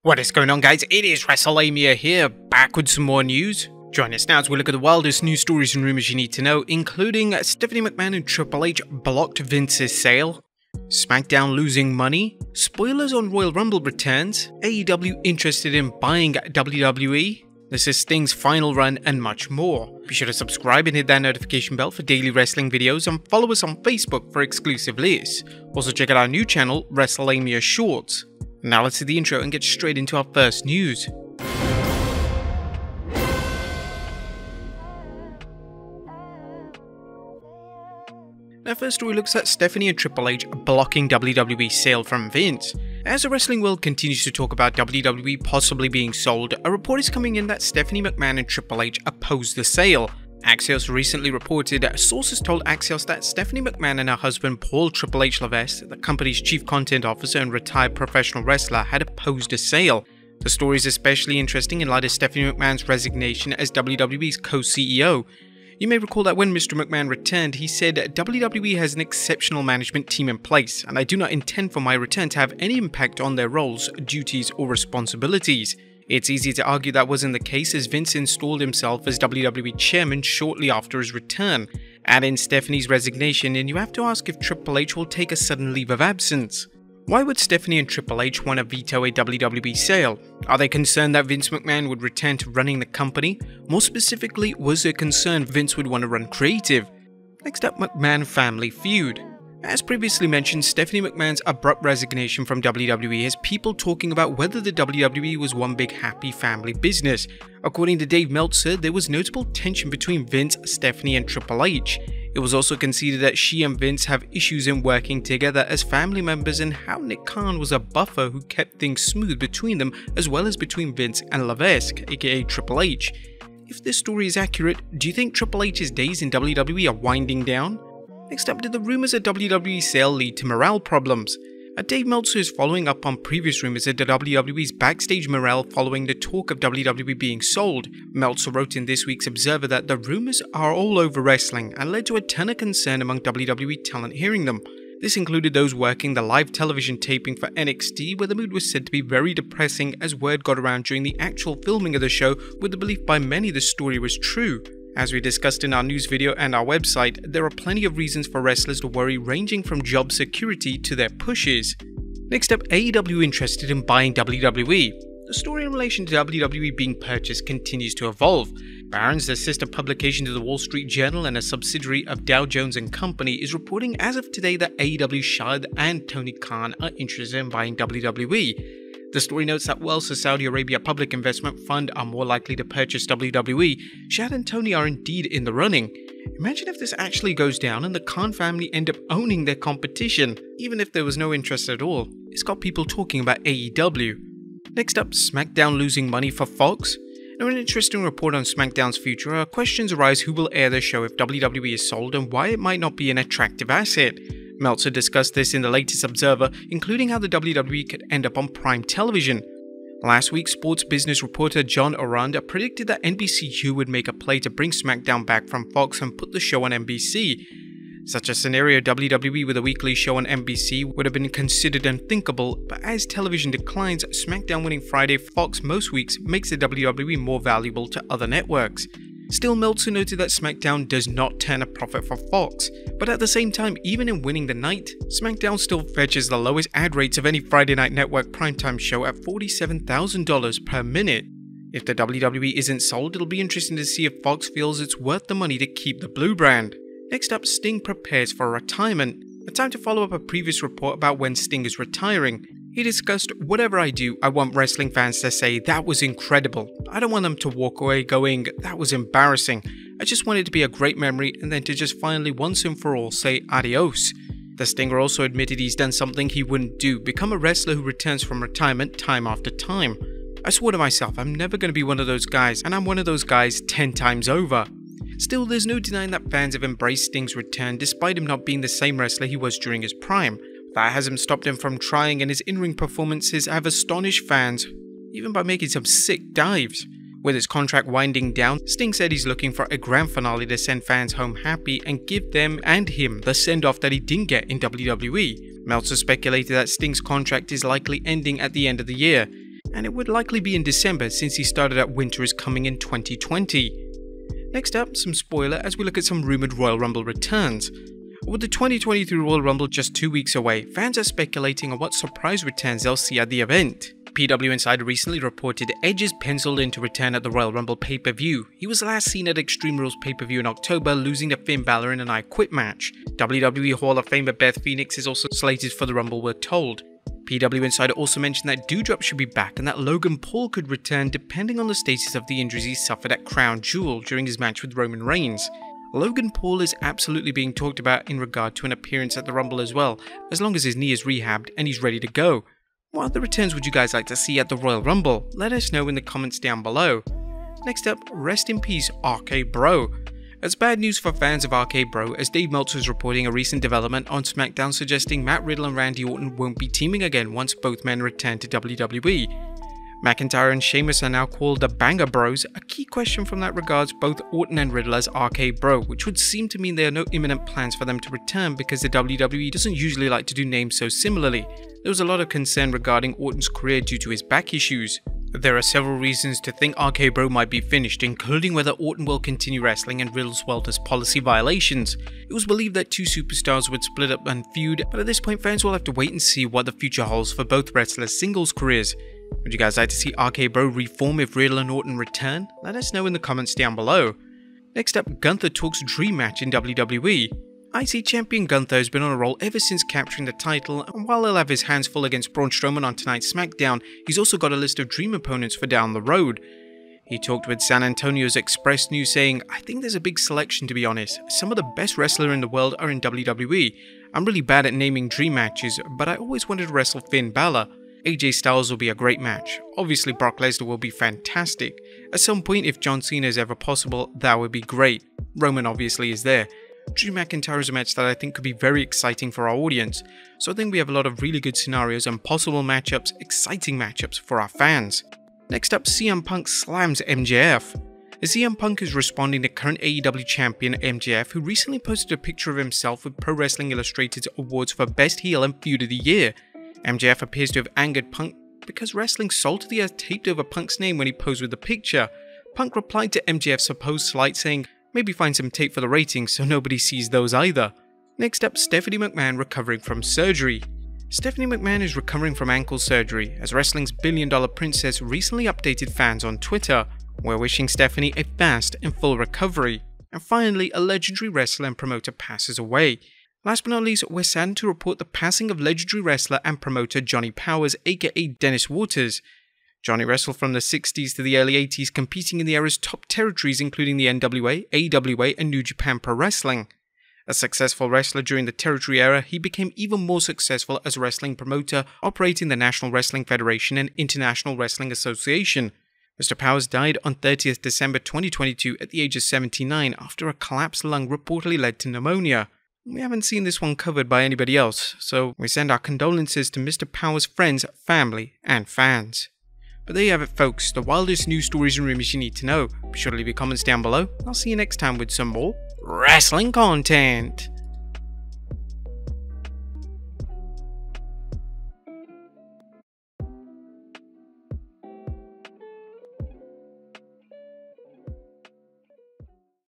What is going on, guys? It is Wrestlelamia here, back with some more news. Join us now as we look at the wildest news stories and rumors you need to know, including Stephanie McMahon and Triple H blocked Vince's sale, SmackDown losing money, spoilers on Royal Rumble returns, AEW interested in buying WWE, this is Sting's final run, and much more. Be sure to subscribe and hit that notification bell for daily wrestling videos, and follow us on Facebook for exclusive lists. Also check out our new channel, Wrestlelamia Shorts. Now let's see the intro and get straight into our first news. Our first story looks at Stephanie and Triple H blocking WWE sale from Vince. As the wrestling world continues to talk about WWE possibly being sold, a report is coming in that Stephanie McMahon and Triple H oppose the sale. Axios recently reported that sources told Axios that Stephanie McMahon and her husband Paul Triple H Levesque, the company's chief content officer and retired professional wrestler, had opposed a sale. The story is especially interesting in light of Stephanie McMahon's resignation as WWE's co-CEO. You may recall that when Mr. McMahon returned, he said, WWE has an exceptional management team in place, and I do not intend for my return to have any impact on their roles, duties, or responsibilities. It's easy to argue that wasn't the case, as Vince installed himself as WWE chairman shortly after his return. Add in Stephanie's resignation and you have to ask if Triple H will take a sudden leave of absence. Why would Stephanie and Triple H want to veto a WWE sale? Are they concerned that Vince McMahon would return to running the company? More specifically, was there concern Vince would want to run creative? Next up, McMahon family feud. As previously mentioned, Stephanie McMahon's abrupt resignation from WWE has people talking about whether the WWE was one big happy family business. According to Dave Meltzer, there was notable tension between Vince, Stephanie and Triple H. It was also conceded that she and Vince have issues in working together as family members, and how Nick Khan was a buffer who kept things smooth between them, as well as between Vince and Levesque, aka Triple H. If this story is accurate, do you think Triple H's days in WWE are winding down? Next up, did the rumors of WWE sale lead to morale problems? Dave Meltzer is following up on previous rumors of the WWE's backstage morale following the talk of WWE being sold. Meltzer wrote in this week's Observer that the rumors are all over wrestling and led to a ton of concern among WWE talent hearing them. This included those working the live television taping for NXT, where the mood was said to be very depressing as word got around during the actual filming of the show, with the belief by many the story was true. As we discussed in our news video and our website, there are plenty of reasons for wrestlers to worry, ranging from job security to their pushes. Next up, AEW interested in buying WWE. The story in relation to WWE being purchased continues to evolve. Barron's, the sister publication to the Wall Street Journal and a subsidiary of Dow Jones & Company, is reporting as of today that AEW Shad and Tony Khan are interested in buying WWE. The story notes that whilst the Saudi Arabia Public Investment Fund are more likely to purchase WWE, Shad and Tony are indeed in the running. Imagine if this actually goes down and the Khan family end up owning their competition. Even if there was no interest at all, it's got people talking about AEW. Next up, SmackDown losing money for Fox. Now, an interesting report on SmackDown's future, questions arise who will air the show if WWE is sold and why it might not be an attractive asset. Meltzer discussed this in the latest Observer, including how the WWE could end up on prime television. Last week, sports business reporter John Oranda predicted that NBCU would make a play to bring SmackDown back from Fox and put the show on NBC. Such a scenario, WWE with a weekly show on NBC would have been considered unthinkable, but as television declines, SmackDown winning Friday Fox most weeks makes the WWE more valuable to other networks. Still, Meltzer noted that SmackDown does not turn a profit for Fox, but at the same time, even in winning the night, SmackDown still fetches the lowest ad rates of any Friday night network primetime show at $47,000 per minute. If the WWE isn't sold, it'll be interesting to see if Fox feels it's worth the money to keep the blue brand. Next up, Sting prepares for retirement. A time to follow up a previous report about when Sting is retiring. He discussed, "Whatever I do, I want wrestling fans to say, that was incredible. I don't want them to walk away going, that was embarrassing. I just want it to be a great memory and then to just finally once and for all say adios." The Stinger also admitted he's done something he wouldn't do, become a wrestler who returns from retirement time after time. "I swore to myself, I'm never going to be one of those guys, and I'm one of those guys 10 times over." Still, there's no denying that fans have embraced Sting's return despite him not being the same wrestler he was during his prime. That hasn't stopped him from trying, and his in-ring performances have astonished fans, even by making some sick dives. With his contract winding down, Sting said he's looking for a grand finale to send fans home happy and give them and him the send-off that he didn't get in WWE. Meltzer speculated that Sting's contract is likely ending at the end of the year. and it would likely be in December since he started at Winter is Coming in 2020. Next up, some spoiler as we look at some rumoured Royal Rumble returns. With the 2023 Royal Rumble just 2 weeks away, fans are speculating on what surprise returns they'll see at the event. PW Insider recently reported Edge is penciled in to return at the Royal Rumble pay-per-view. He was last seen at Extreme Rules pay-per-view in October, losing to Finn Balor in an I Quit match. WWE Hall of Famer Beth Phoenix is also slated for the Rumble, we're told. PW Insider also mentioned that Doudrop should be back and that Logan Paul could return depending on the status of the injuries he suffered at Crown Jewel during his match with Roman Reigns. Logan Paul is absolutely being talked about in regard to an appearance at the Rumble as well, as long as his knee is rehabbed and he's ready to go. What other returns would you guys like to see at the Royal Rumble? Let us know in the comments down below. Next up, rest in peace RK Bro. It's bad news for fans of RK Bro as Dave Meltzer is reporting a recent development on SmackDown suggesting Matt Riddle and Randy Orton won't be teaming again once both men return to WWE. McIntyre and Sheamus are now called the Banger Bros, a key question from that regards both Orton and Riddle as RK Bro, which would seem to mean there are no imminent plans for them to return because the WWE doesn't usually like to do names so similarly. There was a lot of concern regarding Orton's career due to his back issues. There are several reasons to think RK Bro might be finished, including whether Orton will continue wrestling and Riddle's wellness policy violations. It was believed that two superstars would split up and feud, but at this point fans will have to wait and see what the future holds for both wrestlers' singles careers. Would you guys like to see RK Bro reform if Riddle and Orton return? Let us know in the comments down below. Next up, Gunther talks dream match in WWE. IC champion Gunther has been on a roll ever since capturing the title, and while he'll have his hands full against Braun Strowman on tonight's SmackDown, he's also got a list of dream opponents for down the road. He talked with San Antonio's Express News saying, "I think there's a big selection to be honest. Some of the best wrestlers in the world are in WWE. I'm really bad at naming dream matches, but I always wanted to wrestle Finn Balor. AJ Styles will be a great match. Obviously Brock Lesnar will be fantastic. At some point if John Cena is ever possible, that would be great. Roman obviously is there. Drew McIntyre is a match that I think could be very exciting for our audience. So I think we have a lot of really good scenarios and possible matchups, exciting matchups for our fans." Next up, CM Punk slams MJF. CM Punk is responding to current AEW champion MJF, who recently posted a picture of himself with Pro Wrestling Illustrated's awards for Best Heel and Feud of the Year. MJF appears to have angered Punk because wrestling saltily has taped over Punk's name when he posed with the picture. Punk replied to MJF's supposed slight saying, "Maybe find some tape for the ratings so nobody sees those either." Next up, Stephanie McMahon recovering from surgery. Stephanie McMahon is recovering from ankle surgery as wrestling's billion-dollar princess recently updated fans on Twitter. We're wishing Stephanie a fast and full recovery. And finally, a legendary wrestler and promoter passes away. Last but not least, we're saddened to report the passing of legendary wrestler and promoter Johnny Powers, aka Dennis Waters. Johnny wrestled from the 60s to the early 80s, competing in the era's top territories including the NWA, AWA, and New Japan Pro Wrestling. A successful wrestler during the territory era, he became even more successful as a wrestling promoter, operating the National Wrestling Federation and International Wrestling Association. Mr. Powers died on 30th December 2022 at the age of 79 after a collapsed lung reportedly led to pneumonia. We haven't seen this one covered by anybody else, so we send our condolences to Mr. Powers' friends, family, and fans. But there you have it folks, the wildest news stories and rumors you need to know. Be sure to leave your comments down below. I'll see you next time with some more wrestling content.